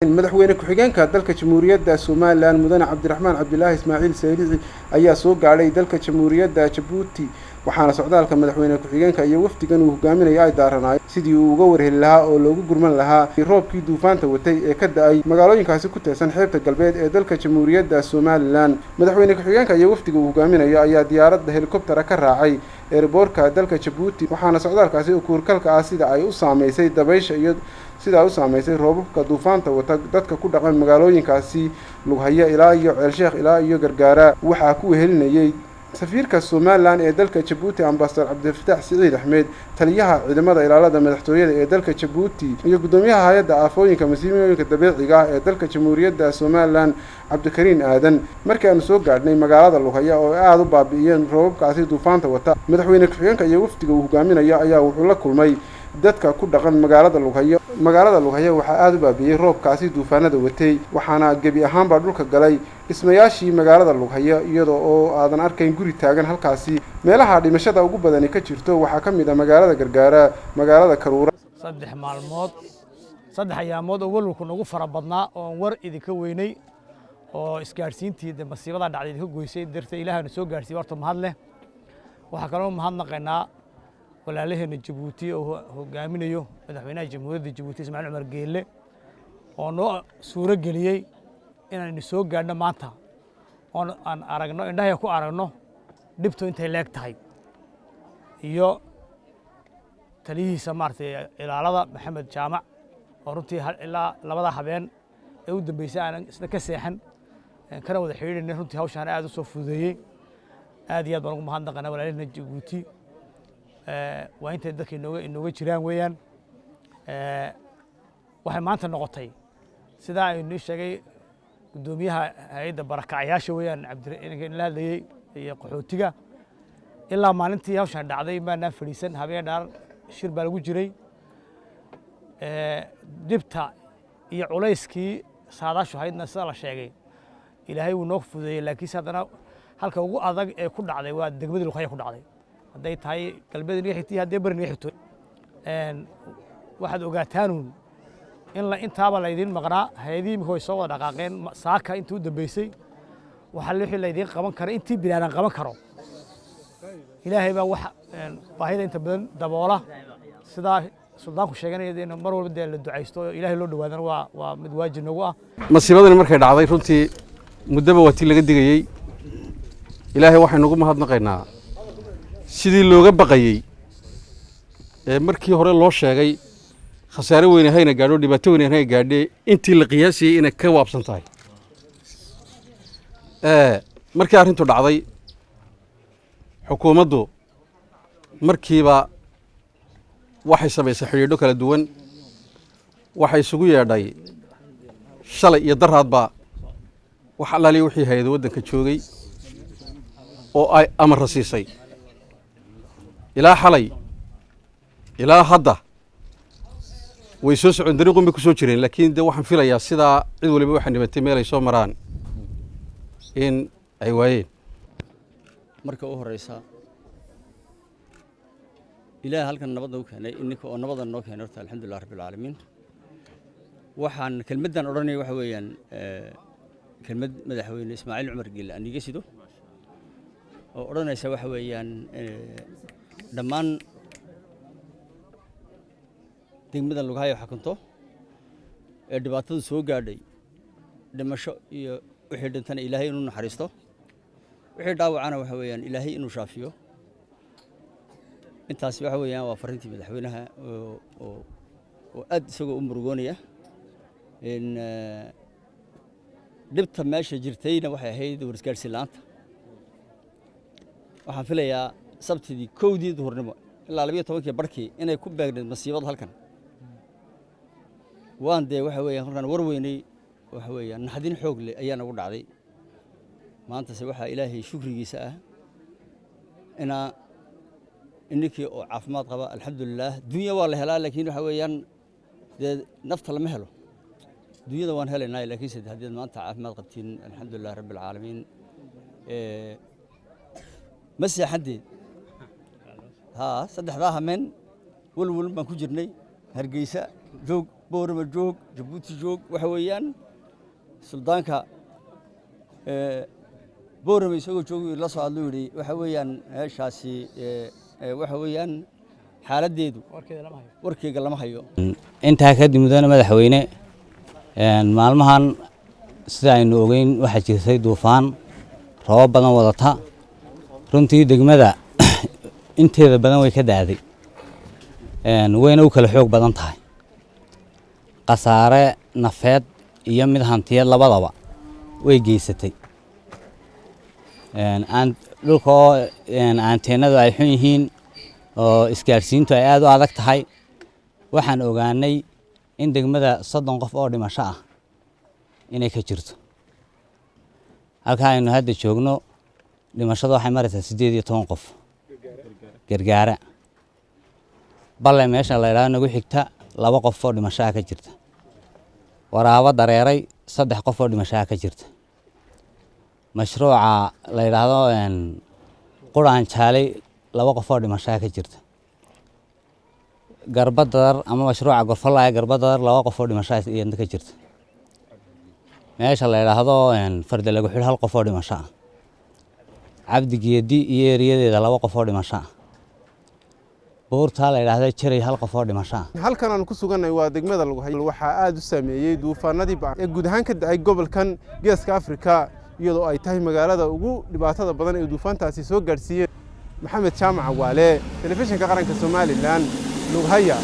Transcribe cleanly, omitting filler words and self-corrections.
madaxweyne ku-xigeenka dalka Jamhuuriyadda Soomaaliland Mudane Cabdiraxmaan Cabdilaahi Ismaaciil Saylici ayaa soo gaadhay dalka Jamhuuriyadda Djibouti waxaana socdaalka madaxweyne ku-xigeenka iyo wafdigan uu hogaaminayo ay daaranaayeen sidii uu uga warheli lahaa oo loogu gurman lahaa roobkii duufaanta watay ee ka da'ay magaalooyinkaasi ku tirsan xeebta galbeed ee dalka Jamhuuriyadda Soomaaliland madaxweyne ku-xigeenka iyo wafdiga uu hogaaminayo ayaa diyaaradda helikobtara ka raacay airportka dalka Djibouti waxaana socdaalkaasi uu kuurkalka ah sida ay u saameysay dabaysha iyo sida u saameysay roobabka duufaanta wata dadka ku dhaqan magaalooyinkaasi Lughaya ilaa iyo Ceel Sheekh ilaa iyo Gargaara waxaa ku wehelinayay safiirka Soomaaliland ee dalka Djibouti Ambassador Cabdifataax Siciid Axmed taliyaha ciidamada ilaalada madaxtooyada ee dalka Djibouti iyo gudoomiyaha hay'adda aafooyinka masiibooyinka dabiiciga ah ee dalka Jamhuuriyadda Soomaaliland Cabdikariin Aadan markii aanu soo gaadhnay magaalada Lughaya oo aad u baabi'iyeen roobabkaasi duufaanta wata madaxweyne ku-xigeenka iyo wafdiga uu hogaaminayo ayaa wuxuu la kulmay dadka ku dhaqan magaalada Lughaya waxaa aad u baabiyay roobkaasi duufaanada watay waxaana gebi ahaanba dhulka galay dhismayaashii magaalada Lughaya iyadoo oo aadan arkayn guri taagan halkaasi meelaha dhimashada ugu badan ka jirto waxaa ka mid ah magaalada Gargaara magaalada Karuura saddex ayaamood oo walwalku nagu fara badnaa oo war idinka weynay oo isgaarsiintii masiibada dhacday idinka goysay darteed Ilaahayna soo gaarsiiyay horta mahad leh waxa kale oo mahadnaqaynaa walaalaheena Djibouti oo hogaaminayo madaxweynaha Jamhuuriyadda Djibouti Ismaaciil Cumar Geelle oo noo suuro geliyay inaan soo gaadhno maanta oo aan aragno indhaha ku aragno dhibto intay leeg tahay iyo taliyihiisa maartay ilaalada Maxamed Jaamac oo runtii ilaa labada habeen ee u dambeysay aan isla ka seexan kana wada xiriirnay runtii hawshan aad u soo fududeeyay aad iyo aad baan ugu mahadnaqaynaa walaalaheena Djibouti waa inta dadka inooga jiraan weeyaan waxay maanta noqotay sida ay noo sheegay gudoomiyaha hay'adda barakacayaasha weeyaan Cabdiraxmaan la hadlayay iyo qaxootiga ilaa maalintii hawshan dhacday maana fariisan habeen dhaar shir baa lagu jiray dibta iyo culayskii saadaashu haydna sida la sheegay Ilaahay wuu noo fududeeyay laakiin haddana halka ugu adag ee ku dhacday waa degmada Lughaya ku dhacday hadday tahay galbeed iyo xigtii hadday barin iyo xigto waxaad ogaataan in la intaaba la idin maqnaa hay'adii imika soo wada dhaqaaqeen saaka intii u dambeysay waxa wixii la idin qaban karo intii bilaadan qaban karo Ilaahay baa wax baahida inta badan daboola sida suldaanku sheeganaya in mar walba la duceysto Ilaahay loo dhawaadana waa mid waajib nagu ah masiibadani markay dhacday runtii muddaba wati laga digayay Ilaahay waxaan ugu mahadnaqaynaa sidii looga baqayay markii hore loo sheegay khasaare weyn ahayna gaadho dhibaato weyn ahayna gaadhay intii la qiyaasiyay inay ka waabsan tahay markii arrintu dhacday xukuumaddu markiiba waxay samaysay xidhiidho kala duwan waxay isugu yeedhay shalay iyo daraadba wax allaaliya wixii hay'ado waddanka joogay oo ay amar rasiisay ilaa xalay ilaa hadda way soo socon dariiqun bay ku soo jireen laakiin de waxaan filayaa sidaa cid waliba waxaan dhibatay meel ay soo maraan in ay waayeen marka u horeysa ilaahay halkan nabadda u keenay inninka oo nabadda noo keenay horta alxamdulilah rabbil caalamiin waxaan kelmaddan odhanaya waxa weeyaan kelmad madaxweyne Ismaaciil Cumar Geelle aan iga sido oo odhanaysa waxa weeyaan dhammaan degmada Lughaya xukunto ee dhibaatada soo gaadhay dhimasho iyo wixii dhintana Ilaahay inuu naxariisto wixii dhaawacana waxa weeyaan Ilaahay inuu shaafiyo intaas waxa weeyaan waa fariintii madaxweynaha oo aad isagoo u murugoonaya in dhibta meesha jirtayna waxay ahayd wargaarsi laanta waxaan filayaa sabtidii kowdii duhurnimo ilaa 12 barkii inay ku beegneed masiibad halkan waan de waxa weeyaan halkan war weynay waxa weeyaan naxdin xoog leh ayaa nagu dhacday maanta se waxa Ilaahay shukrigiisa ah inkii oo caafimaad qaba alxamdulillah dunya waa la helaa laakiin waxa weeyaan de nafta lama helo dunyada waan helaynaa laakiin sidii hadii maanta caafimaad qabtiin alxamdulillah rabbil caalamiin ma seexadeed saddexdaa hameen walwal baan ku jirnay Hargeysa joog boorama joog jabuuti joog waxa weeyaan suldaanka boorama isagoo joogay la soo hadlo yidhi waxa weeyaan meeshaasi waxa weeyaan xaaladdeedu warkeyga lama hayo intaa kadib mudane madaxweyne maalmahan sida aynu ogeyn waxaa jirtay duufaan roobab badan wadata runtii degmada inteeda badan way ka da'day wayna u kala xoog badan tahay khasaare nafeed iyo mid hantiyeed labadaba way geysatay dhulka oo anteenadu ay xun yihiin oo isgaarsiintu ay aad u adag tahay waxaan ogaanay in degmada 30 qof oo dhimasho ah inay ka jirto halka aynu hadda joogno dhimashadu waxay maraysaa 18 qof gargaara balle meesha la yiraahdo nagu xigta 2 qof oo dhimasho ka jirta waraabo dareeray 3 qof oo dhimasho ka jirta mashruuca la yiraahdo quraan jaalay 2 qof oo dhimasho ka jirta garbadar ama mashruuca gorfalaya garbadar 2 qof oo dhimasho ka jirta meesha la yiraahdo farda lagu xil 1 qof oo dhimasho cabdi geedi iyo eriyadeeda 2 qof oo dhimasho boorta la yiraahdo jiray 1 qof oo dhimasho halkan aan ku suganay waa degmada lagu hayo waxa aad u saameeyay duufaanadii baan ee guud ahaan ka dhacay gobolkan Geeska Afrika iyadoo ay tahay magaalada ugu dhibaatada badan ee duufaantaasi soo gaarsiiyay maxamed jaamac waale telefishinka qaranka Soomaaliland lug haya